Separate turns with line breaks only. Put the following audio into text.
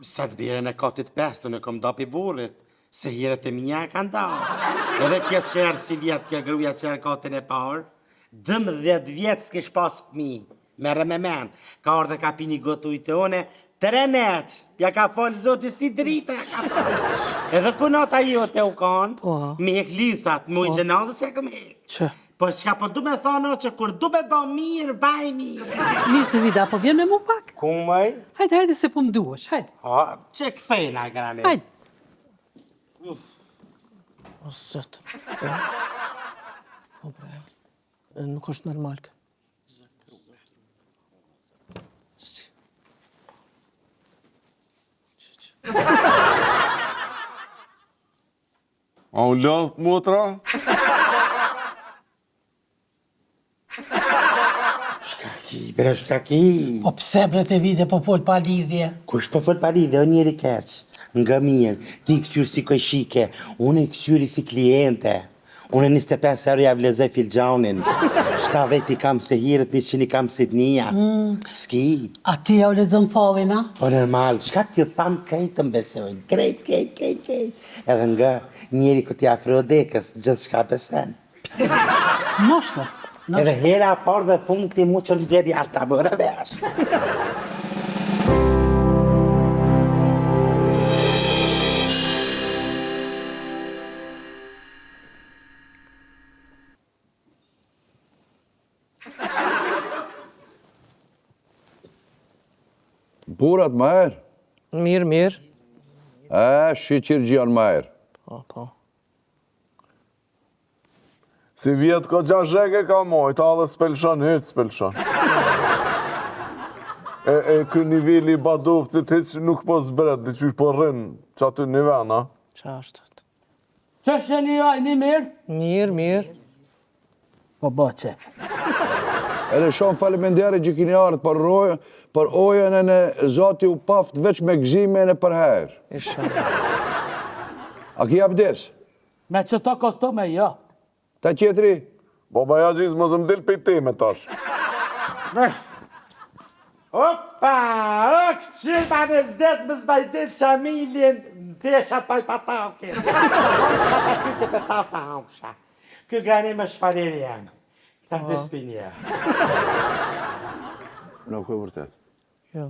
Sa të bire në katit 5, unë kom dapi burit, se hiret e mija e kanë da. Edhe kjo qërë si vjetë, kjo gruja qërë katin e parë, 12 vjetë s'kesh pas fëmi, mere me men, ka orë dhe ka pi një gotë ujtë one, 3 neq, ja ka falë zoti si drita, ja ka falë. Edhe ku nata jote u kanë, me e klythat, mu i gjenazës ja këm hek.
Që?
Po shka po du me thonë që kur du me ba mirë, baj mirë.
Mirë të vida, po vjen me mu pak?
Ku mëj?
Hajde, se po mduhesh, hajde.
Që këthejna, grani?
Hajde.
O, zëtër. O, bre, nuk është normal kë.
A u lodh, motra?
Shka ki.
Po pse bre të vide po fol pa lidhje?
Kush po fol pa lidhje, o njeri keq. Nga mirë, ti këqyri si kojshike, unë i këqyri si kliente. Unë 25 euro ja vlezoj filxhanin. 70 i kam se hirët, 100 i kam se dnia. Ski.
A ti ja u lexon fallin, a?
Po normal, shka t'ju thamë krejtë më besojnë. Krejt. Edhe nga njeri ku t'i afro dekës, gjithë shka besen.
Noshtë.
Edhe hera parë dhe punë ti mu që në gjeri arta bërë vesh.
Burat ma erë?
Mirë.
Shqyqir gjanë ma erë.
Po.
Si vjetë ko gjasheke ka mojt, a dhe s'pelshon, hiç s'pelshon. E kë nivelli badovcit hiç nuk po zbret, dhe qysh po rrinë që aty nivel, a?
Qa është?
Që sheni ajni mirë?
Mirë.
Po bo qef.
Edhe shumë falemenderi që kini ardhë për ojën e në zoti u paft veç me gzime e në përherë.
Isha.
A ki abdes?
Me që të kostume, jo.
Ta qetri?
Baba ja gjizë më zëmdil për i teme tash.
Opa, këqyr pa me zdet më zbajdit qamilin, peshat pa i patakin. Ta kyrte për ta hamsha. Kë grani më shfariri janë. Ta të spinja.
Nuk e vërtet.
Jo.